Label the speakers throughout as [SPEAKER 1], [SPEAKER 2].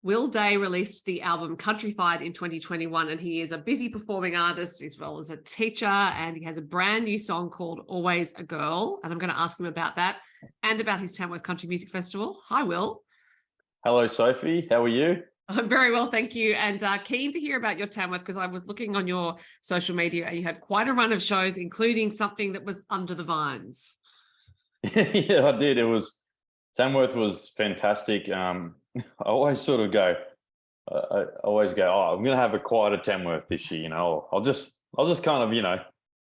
[SPEAKER 1] Will Day released the album Countrified in 2021, and he is a busy performing artist as well as a teacher, and he has a brand new song called Always a Girl, and I'm going to ask him about that and about his Tamworth Country Music Festival. Hi, Will.
[SPEAKER 2] Hello, Sophie. How are you?
[SPEAKER 1] I'm very well, thank you, and keen to hear about your Tamworth because I was looking on your social media and you had quite a run of shows, including something that was Under the Vines.
[SPEAKER 2] Yeah, I did. Tamworth was fantastic. I always sort of go, oh, I'm going to have a quieter Tamworth this year. I'll just kind of,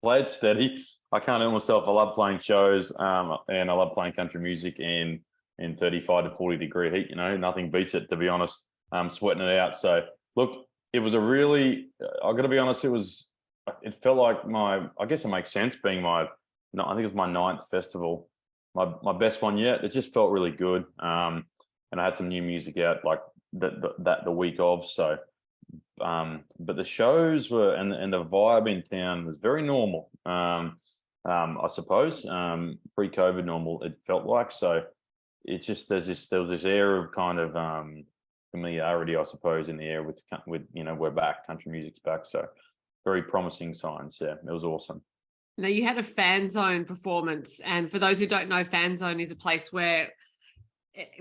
[SPEAKER 2] play it steady. I can't help myself. I love playing shows, and I love playing country music in 35 to 40 degree heat. Nothing beats it, to be honest. Sweating it out. So look, it was a really. I got to be honest. It felt like I guess it makes sense being I think it was my ninth festival. My best one yet. It just felt really good. And I had some new music out like the week of. So, but the shows were and the vibe in town was very normal. I suppose pre-COVID normal it felt like. So it just there was this air of kind of familiarity, I suppose, in the air with we're back, country music's back. So very promising signs. Yeah, it was awesome.
[SPEAKER 1] Now, you had a fan zone performance, and for those who don't know, fan zone is a place where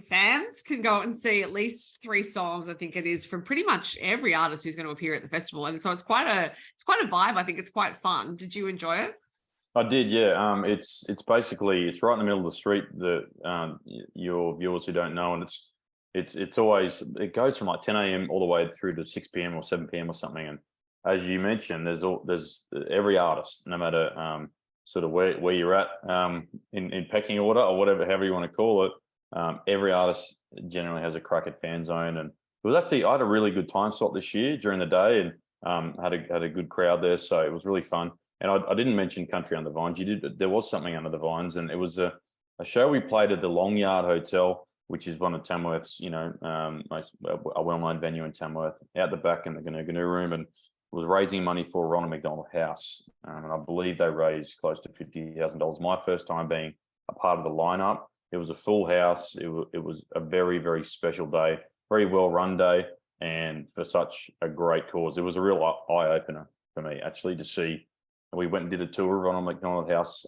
[SPEAKER 1] fans can go and see at least 3 songs, I think it is, from pretty much every artist who's going to appear at the festival. And so it's quite a vibe. I think it's quite fun. Did you enjoy it?
[SPEAKER 2] I did, yeah. It's basically right in the middle of the street. Your viewers who don't know, and it's always it goes from like 10 a.m. all the way through to 6 p.m. or 7 p.m. or something. And as you mentioned, there's every artist, no matter sort of where you're at in pecking order or however you want to call it. Every artist generally has a crack at fan zone, and it was actually I had a really good time slot this year during the day, and had a good crowd there, so it was really fun. And I didn't mention Country Under the Vines. You did, but there was something under the vines, and it was a show we played at the Long Yard Hotel, which is one of Tamworth's, a well-known venue in Tamworth, out the back in the Gnu room, and was raising money for Ronald McDonald House, and I believe they raised close to $50,000. My first time being a part of the lineup. It was a full house. It was a very, very special day, very well-run day, and for such a great cause. It was a real eye-opener for me, actually, to see. We went and did a tour of Ronald McDonald House,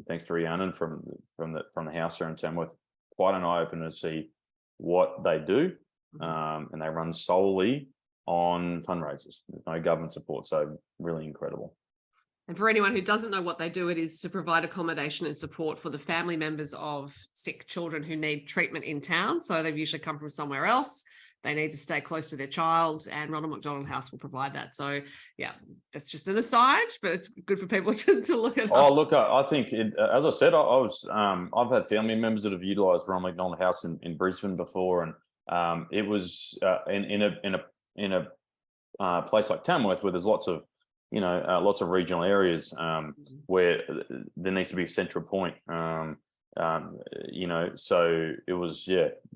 [SPEAKER 2] thanks to Rhiannon from the house here in Tamworth. Quite an eye-opener to see what they do, and they run solely on fundraisers. There's no government support, so really incredible.
[SPEAKER 1] And for anyone who doesn't know what they do, it is to provide accommodation and support for the family members of sick children who need treatment in town. So they've usually come from somewhere else. They need to stay close to their child, and Ronald McDonald House will provide that. So, yeah, that's just an aside, but it's good for people to look at.
[SPEAKER 2] Oh, look, I think, as I said, I've had family members that have utilised Ronald McDonald House in Brisbane before, and it was in a place like Tamworth where there's lots of regional areas where there needs to be a central point. So it was,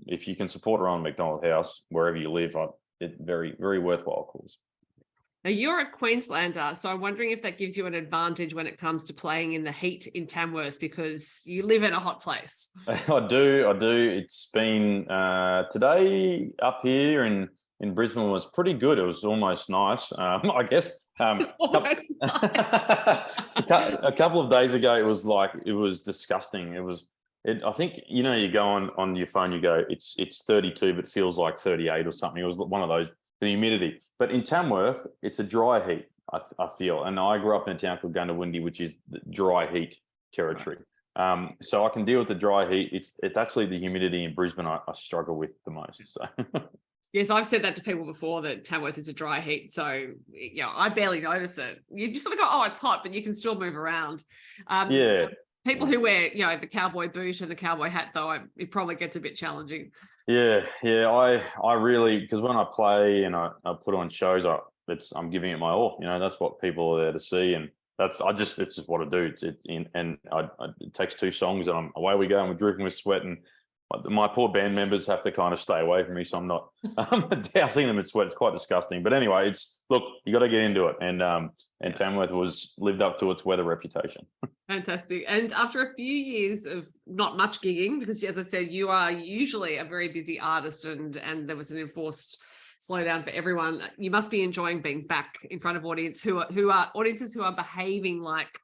[SPEAKER 2] if you can support around McDonald House wherever you live, it's very, very worthwhile cause.
[SPEAKER 1] Now, you're a Queenslander, so I'm wondering if that gives you an advantage when it comes to playing in the heat in Tamworth, because you live in a hot place.
[SPEAKER 2] I do. It's been today up here in Brisbane was pretty good. It was almost nice, I guess. A couple of days ago, it was disgusting. I think you go on your phone, you go it's 32, but it feels like 38 or something. It was one of those, the humidity. But in Tamworth, it's a dry heat. I feel, and I grew up in a town called Gundawindi, which is dry heat territory. So I can deal with the dry heat. It's actually the humidity in Brisbane I struggle with the most. So.
[SPEAKER 1] Yes, I've said that to people before, that Tamworth is a dry heat. So, I barely notice it. You just sort of go, oh, it's hot, but you can still move around. People who wear, the cowboy boot and the cowboy hat, though, it probably gets a bit challenging.
[SPEAKER 2] Yeah. I really, because when I play and I put on shows, I'm giving it my all. That's what people are there to see, and it's just what I do. It takes 2 songs, and away we go, and we're dripping with sweat, and my poor band members have to kind of stay away from me, so I'm not dousing them in sweat. It's quite disgusting. But anyway, look, you got to get into it, and Tamworth lived up to its weather reputation.
[SPEAKER 1] Fantastic. And after a few years of not much gigging, because as I said, you are usually a very busy artist, and there was an enforced slowdown for everyone. You must be enjoying being back in front of audiences who are behaving like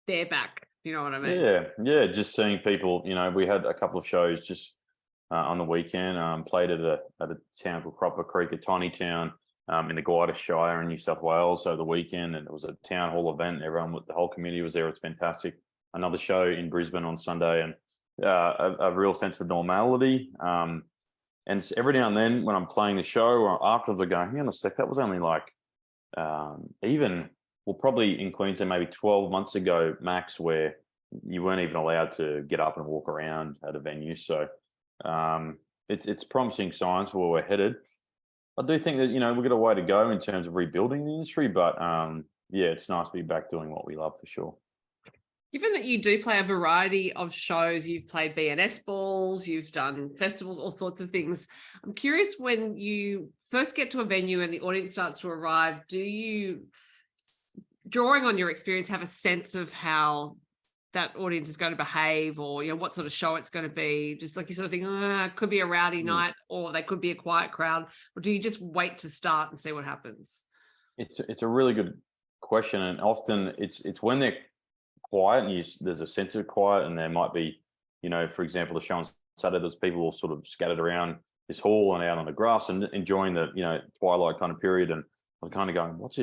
[SPEAKER 1] they're back. You know what I mean?
[SPEAKER 2] Yeah. Just seeing people. We had a couple of shows just on the weekend. Played at a town called Cropper Creek, a tiny town in the Gwydir Shire in New South Wales over the weekend, and it was a town hall event. The whole community was there. It's fantastic. Another show in Brisbane on Sunday, and a real sense of normality. And every now and then when I'm playing the show or after they're going, hang on a sec, that was only like probably in Queensland maybe 12 months ago max, where you weren't even allowed to get up and walk around at a venue. So it's promising signs for where we're headed. I do think that, we've got a way to go in terms of rebuilding the industry, but it's nice to be back doing what we love for sure.
[SPEAKER 1] Given that you do play a variety of shows, you've played BNS balls, you've done festivals, all sorts of things. I'm curious, when you first get to a venue and the audience starts to arrive, do you, drawing on your experience, have a sense of how that audience is going to behave, or what sort of show it's going to be? Just like you sort of think, it could be a rowdy night, or they could be a quiet crowd, or do you just wait to start and see what happens?
[SPEAKER 2] It's a really good question, and often it's when they're quiet and there's a sense of quiet, and there might be, for example, the show on Saturday, there's people all sort of scattered around this hall and out on the grass and enjoying the twilight kind of period, and I'm kind of going, what's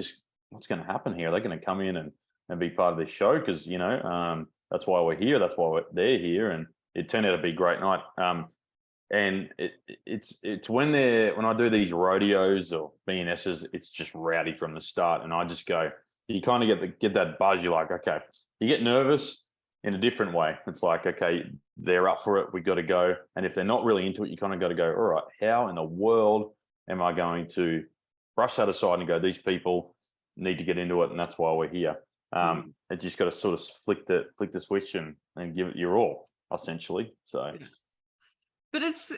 [SPEAKER 2] going to happen here? Are they going to come in and be part of this show? Because that's why we're here, that's why they're here, and it turned out to be a great night. And it's when I do these rodeos or BNSs, it's just rowdy from the start, and I just go, you kind of get that buzz. You're like, okay, you get nervous in a different way. It's like, okay, they're up for it, we got to go. And if they're not really into it, you kind of got to go, all right, how in the world am I going to brush that aside and go, these people need to get into it, and that's why we're here. It just got to sort of flick the switch and give it your all, essentially. So.
[SPEAKER 1] But it's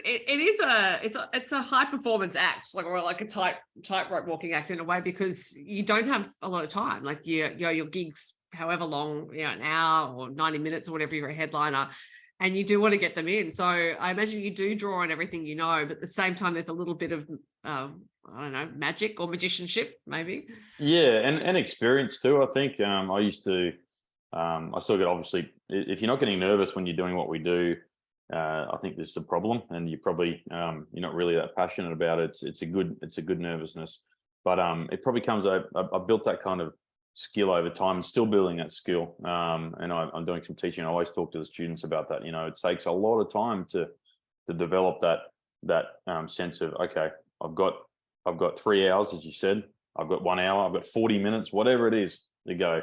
[SPEAKER 1] a high performance act, or like a tightrope walking act in a way, because you don't have a lot of time. Like your gigs, however long, an hour or 90 minutes or whatever, you're a headliner, and you do want to get them in. So I imagine you do draw on everything but at the same time there's a little bit of I don't know, magic or magicianship maybe.
[SPEAKER 2] Yeah, and experience too. I think I used to. I still get, obviously, if you're not getting nervous when you're doing what we do, I think there's a problem, and you probably you're not really that passionate about it. It's a good nervousness, but it probably comes. I built that kind of skill over time, and still building that skill. And I'm doing some teaching. I always talk to the students about that. It takes a lot of time to develop that sense of, okay, I've got 3 hours, as you said. I've got 1 hour. I've got 40 minutes, whatever it is. To go,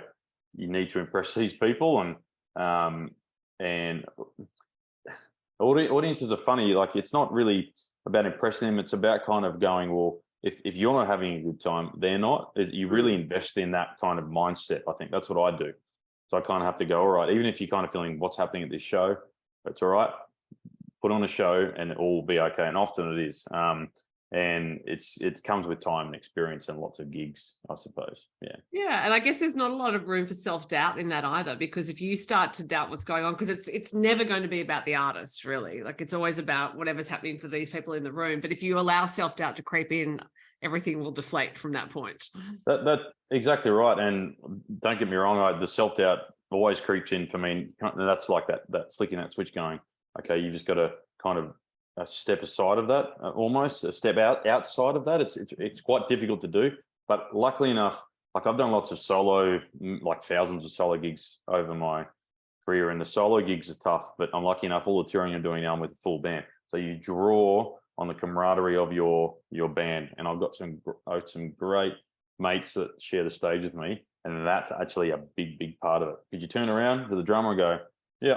[SPEAKER 2] you need to impress these people, and audiences are funny. Like, it's not really about impressing them. It's about kind of going, well, if you're not having a good time, they're not. You really invest in that kind of mindset. I think that's what I do. So I kind of have to go, all right, even if you're kind of feeling what's happening at this show, it's all right. Put on a show and it all will be okay. And often it is. And it comes with time and experience and lots of gigs, I suppose. Yeah.
[SPEAKER 1] And I guess there's not a lot of room for self-doubt in that either, because if you start to doubt what's going on, because it's never going to be about the artist, really. Like, it's always about whatever's happening for these people in the room. But if you allow self-doubt to creep in, everything will deflate from that point.
[SPEAKER 2] That's exactly right. And don't get me wrong, the self-doubt always creeps in for me. That's like that flicking that switch going, okay, you've just got to kind of a step aside of that, almost a step outside of that. It's quite difficult to do, but luckily enough, like, I've done lots of solo, like thousands of solo gigs over my career, and the solo gigs is tough, but I'm lucky enough, all the touring I'm doing now, I'm with a full band. So you draw on the camaraderie of your band, and I've got some great mates that share the stage with me, and that's actually a big part of it. Because you turn around to the drummer and go, yeah,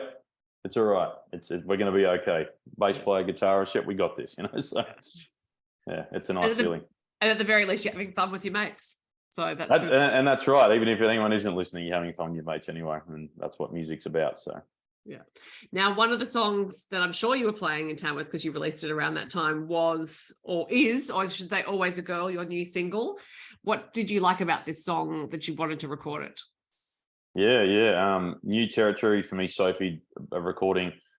[SPEAKER 2] it's all right. We're going to be okay. Bass player, guitarist, yep, we got this. So yeah, it's a nice feeling.
[SPEAKER 1] And at the very least, you're having fun with your mates. So that's good.
[SPEAKER 2] And that's right. Even if anyone isn't listening, you're having fun with your mates anyway, and that's what music's about. So
[SPEAKER 1] Yeah. Now, one of the songs that I'm sure you were playing in Tamworth, because you released it around that time, was, or is, or I should say, Always a Girl, your new single. What did you like about this song that you wanted to record it?
[SPEAKER 2] Yeah. New territory for me, Sophie.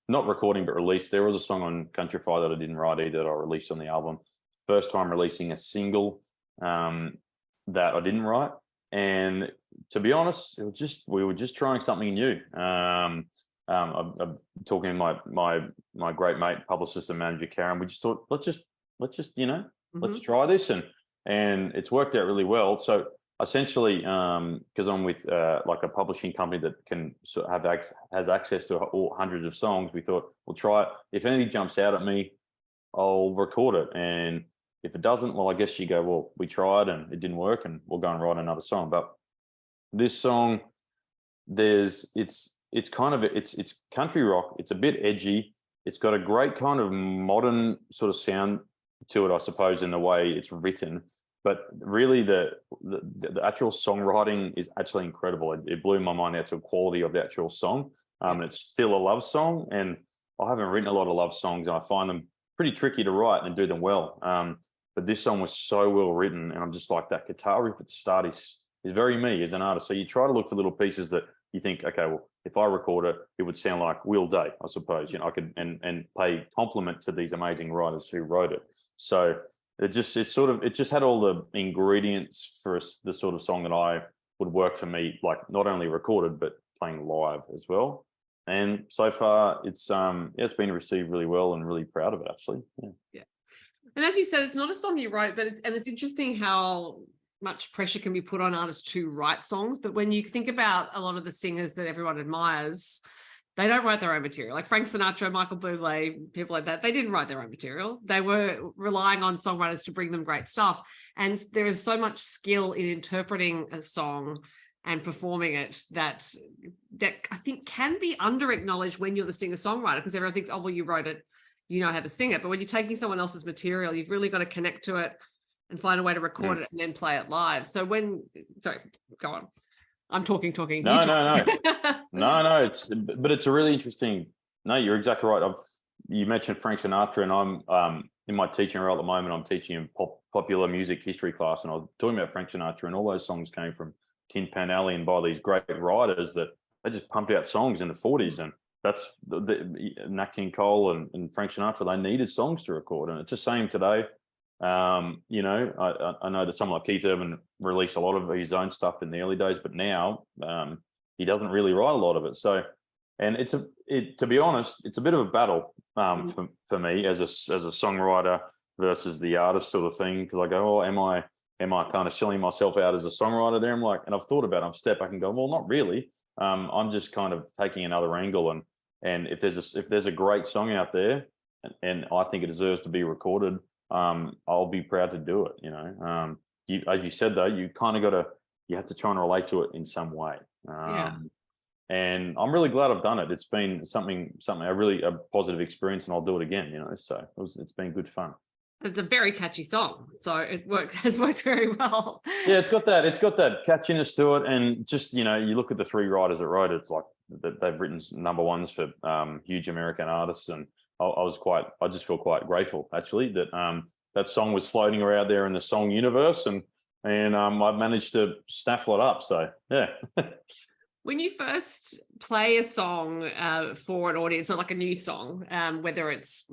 [SPEAKER 2] Not recording, but released. There was a song on Country Fire that I didn't write either that I released on the album. First time releasing a single that I didn't write, and to be honest, we were just trying something new. I'm talking to my great mate, publicist and manager Karen. We just thought let's just let's try this, and it's worked out really well. So essentially, because I'm with like a publishing company that can sort of has access to all hundreds of songs, we thought we'll try it. If anything jumps out at me, I'll record it, and if it doesn't, well, I guess you go, well, we tried and it didn't work, and we'll go and write another song. But this song, it's country rock. It's a bit edgy. It's got a great kind of modern sort of sound to it, I suppose, in the way it's written. But really, the actual songwriting is actually incredible. It blew my mind, the actual quality of the actual song. And it's still a love song, and I haven't written a lot of love songs, and I find them pretty tricky to write and do them well. But this song was so well written, and I'm just like, that guitar riff at the start is very me as an artist. So you try to look for little pieces that you think, okay, well, if I record it, it would sound like Will Day, I suppose. I could and pay compliment to these amazing writers who wrote it. So it just had all the ingredients for the sort of song that I would work for me, like not only recorded but playing live as well. And so far, it's been received really well, and really proud of it, actually.
[SPEAKER 1] Yeah. And as you said, it's not a song you wrote, but it's interesting how much pressure can be put on artists to write songs. But when you think about a lot of the singers that everyone admires, they don't write their own material. Like Frank Sinatra, Michael Bublé, people like that, they didn't write their own material. They were relying on songwriters to bring them great stuff. And there is so much skill in interpreting a song and performing it that I think can be under-acknowledged when you're the singer-songwriter, because everyone thinks, oh, well, you wrote it, you know how to sing it. But when you're taking someone else's material, you've really got to connect to it and find a way to record it and then play it live. So sorry, go on. I'm talking.
[SPEAKER 2] No. But it's a really interesting. No, you're exactly right. You mentioned Frank Sinatra, and I'm in my teaching role at the moment. I'm teaching a popular music history class, and I was talking about Frank Sinatra, and all those songs came from Tin Pan Alley and by these great writers that they just pumped out songs in the 40s, and that's Nat King Cole and Frank Sinatra. They needed songs to record, and it's the same today. I know that someone like Keith Urban released a lot of his own stuff in the early days, but now he doesn't really write a lot of it. So, and to be honest, it's a bit of a battle for me as a songwriter versus the artist sort of thing, because I go, oh, am I kind of selling myself out as a songwriter there? I'm like, and I've thought about it, I've stepped back and go, well, not really. I'm just kind of taking another angle, and if there's a great song out there, and I think it deserves to be recorded, I'll be proud to do it. As you said though, you have to try and relate to it in some way. And I'm really glad I've done it. It's been something a positive experience, and I'll do it again. So it's been good fun.
[SPEAKER 1] It's a very catchy song, so it has worked very well.
[SPEAKER 2] Yeah, it's got that catchiness to it, and just you look at the three writers that wrote it. It's like they've written number ones for huge American artists, and I just feel quite grateful actually that song was floating around there in the song universe, and I've managed to snaffle it up. So yeah.
[SPEAKER 1] When you first play a song for an audience, or like a new song, whether it's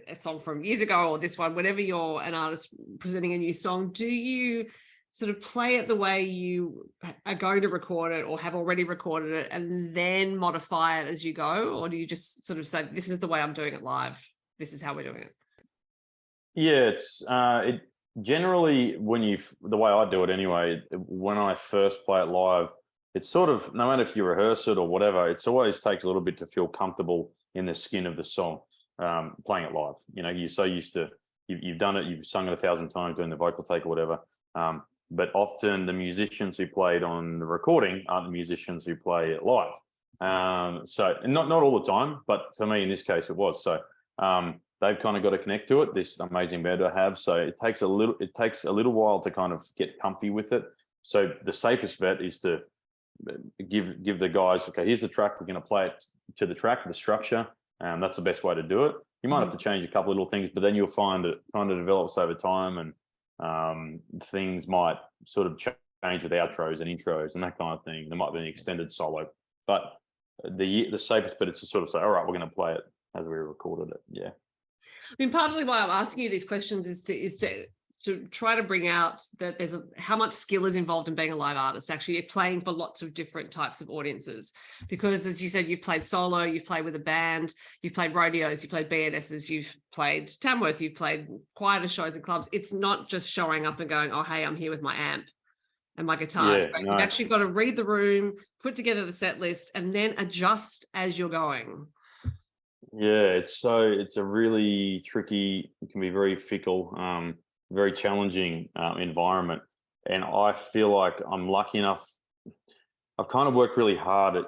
[SPEAKER 1] a song from years ago or this one, whenever you're an artist presenting a new song, do you sort of play it the way you are going to record it or have already recorded it and then modify it as you go? Or do you just sort of say, this is the way I'm doing it live, this is how we're doing it?
[SPEAKER 2] Yeah, it generally, the way I do it anyway, when I first play it live, it's sort of, no matter if you rehearse it or whatever, it's always takes a little bit to feel comfortable in the skin of the song, playing it live. You're so used to, you've done it, you've sung it 1,000 times doing the vocal take or whatever. But often the musicians who played on the recording aren't the musicians who play it live. So not all the time, but for me in this case it was. So they've kind of got to connect to it, this amazing band I have. So it takes a little while to kind of get comfy with it. So the safest bet is to give the guys, okay, here's the track, we're going to play it to the track, the structure. That's the best way to do it. You might have to change a couple of little things, but then you'll find it kind of develops over time, and things might sort of change with outros and intros and that kind of thing. There might be an extended solo, but the safest bet is to sort of say, all right, we're going to play it as we recorded it. Yeah.
[SPEAKER 1] I mean, partly why I'm asking you these questions is to try to bring out that how much skill is involved in being a live artist, actually playing for lots of different types of audiences. Because as you said, you've played solo, you've played with a band, you've played rodeos, you've played BNSs, you've played Tamworth, you've played quieter shows and clubs. It's not just showing up and going, oh, hey, I'm here with my amp and my guitars.
[SPEAKER 2] Yeah,
[SPEAKER 1] But
[SPEAKER 2] no.
[SPEAKER 1] you've actually got to read the room, put together the set list, and then adjust as you're going.
[SPEAKER 2] Yeah, it's a really tricky, it can be very fickle, very challenging environment. And I feel like I'm lucky enough. I've kind of worked really hard at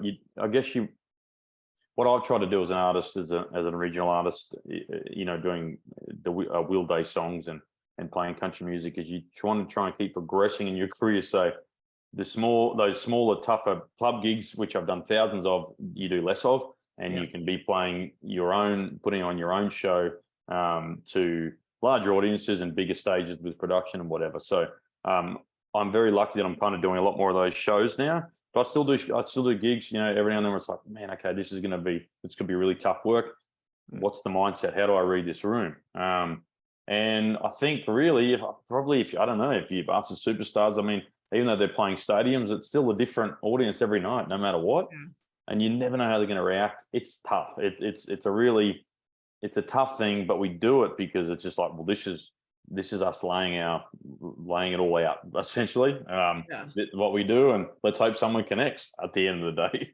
[SPEAKER 2] what I've tried to do as an artist, as an original artist, doing the wheelbase songs and playing country music, is you try and keep progressing in your career. So those smaller, tougher club gigs, which I've done thousands of, you do less of, and you can be playing putting on your own show to larger audiences and bigger stages with production and whatever. So I'm very lucky that I'm kind of doing a lot more of those shows now. But I still do gigs, every now and then where it's like, man, okay, it's gonna be really tough work. What's the mindset? How do I read this room? And I think really, if you've asked the superstars, I mean, even though they're playing stadiums, it's still a different audience every night, no matter what. Yeah. And you never know how they're going to react. It's tough. It's a tough thing, but we do it because it's just like, well, this is us laying it all out, essentially. What we do, and let's hope someone connects at the end of the day.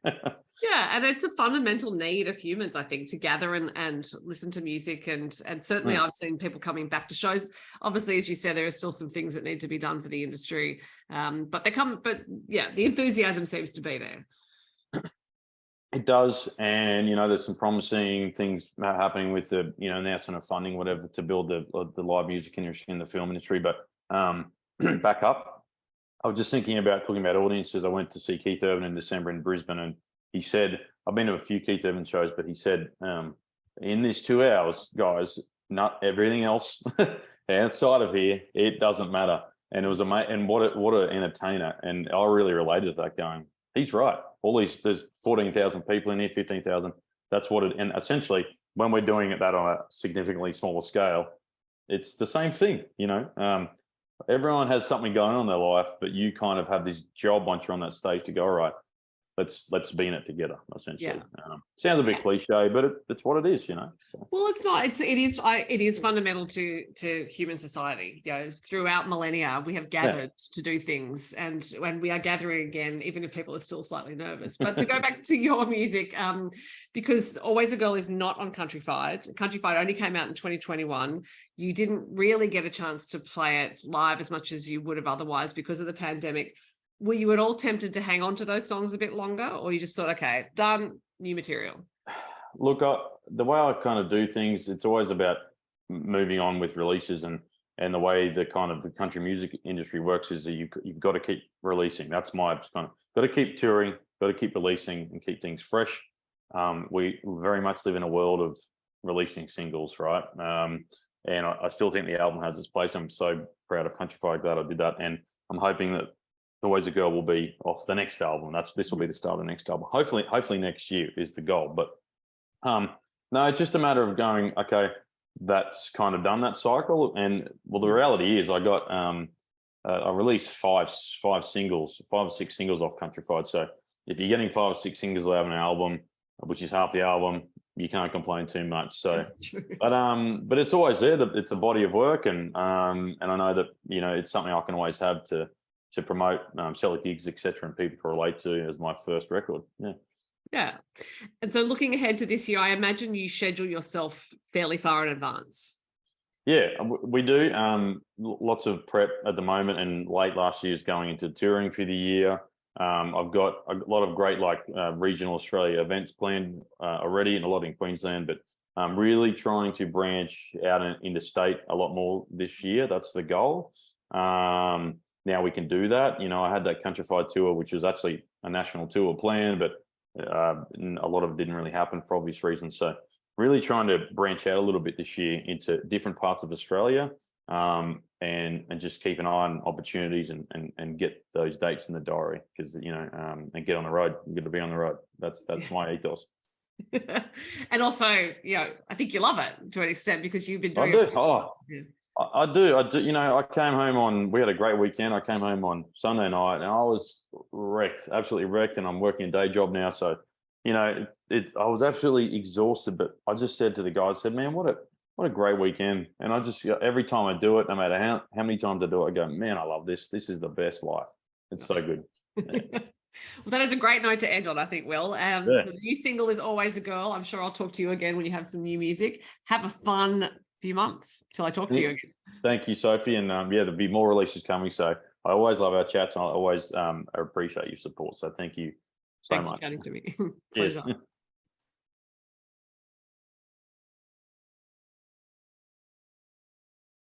[SPEAKER 1] Yeah, and it's a fundamental need of humans, I think, to gather and listen to music, and certainly I've seen people coming back to shows. Obviously, as you said, there are still some things that need to be done for the industry, but the enthusiasm seems to be there.
[SPEAKER 2] It does, and there's some promising things happening with the announcement of funding, whatever, to build the live music industry and the film industry. But back up, I was just thinking about talking about audiences. I went to see Keith Urban in December in Brisbane, and he said, I've been to a few Keith Urban shows, but he said, in this 2 hours, guys, not everything else outside of here, it doesn't matter. And it was and what an entertainer, and I really related to that, going, he's right. There's 14,000 people in here, 15,000. That's what and essentially when we're doing that on a significantly smaller scale, it's the same thing, everyone has something going on in their life, but you kind of have this job once you're on that stage to go, all right, let's be in it together, essentially. Yeah. Sounds a bit cliche, but it's what it is, So.
[SPEAKER 1] Well, it's not. It is fundamental to human society. Throughout millennia, we have gathered to do things, and when we are gathering again, even if people are still slightly nervous. But to go back to your music, because Always a Girl is not on Countryfied. Countryfied only came out in 2021. You didn't really get a chance to play it live as much as you would have otherwise because of the pandemic. Were you at all tempted to hang on to those songs a bit longer, or you just thought, okay, done, new material?
[SPEAKER 2] Look, the way I kind of do things, it's always about moving on with releases, and the way the country music industry works is that you've got to keep releasing. That's my kind of, got to keep touring, got to keep releasing and keep things fresh. We very much live in a world of releasing singles, right? And I still think the album has its place. I'm so proud of Countryfied, glad I did that, and I'm hoping that Always a Girl will be off the next album. This will be the start of the next album. Hopefully next year is the goal. But no, it's just a matter of going, okay, that's kind of done that cycle. And well, the reality is I got I released five or six singles off Countryfied. So if you're getting 5 or 6 singles out of an album, which is half the album, you can't complain too much. So but it's always there. It's a body of work, and I know that it's something I can always have to promote, sell gigs, etc., and people to relate to as my first record.
[SPEAKER 1] Yeah. And so looking ahead to this year, I imagine you schedule yourself fairly far in advance.
[SPEAKER 2] Yeah, we do. Lots of prep at the moment, and late last year is going into touring for the year. I've got a lot of great regional Australia events planned already, and a lot in Queensland, but I'm really trying to branch out into state a lot more this year. That's the goal. Now we can do that. I had that Countryfied tour, which was actually a national tour planned, but and a lot of it didn't really happen for obvious reasons. So really trying to branch out a little bit this year into different parts of Australia, and just keep an eye on opportunities and get those dates in the diary, because and get on the road. I'm going to be on the road. That's my ethos.
[SPEAKER 1] And also, I think you love it to an extent, because you've been doing
[SPEAKER 2] I do.
[SPEAKER 1] it.
[SPEAKER 2] Oh, yeah. I do. I came home we had a great weekend. I came home on Sunday night and I was wrecked, absolutely wrecked. And I'm working a day job now. So, I was absolutely exhausted, but I just said to the guys, man, what a great weekend. And I just, every time I do it, no matter how many times I do it, I go, man, I love this. This is the best life. It's so good. Yeah.
[SPEAKER 1] Well, that is a great note to end on, I think, Will. The new single is Always a Girl. I'm sure I'll talk to you again when you have some new music. Have a fun few months till I talk to you again.
[SPEAKER 2] Thank you, Sophie. And there'll be more releases coming. So I always love our chats, and I always appreciate your support. So thank you so much.
[SPEAKER 1] Thanks for chatting to me.
[SPEAKER 2] Cheers.
[SPEAKER 1] Pleasure.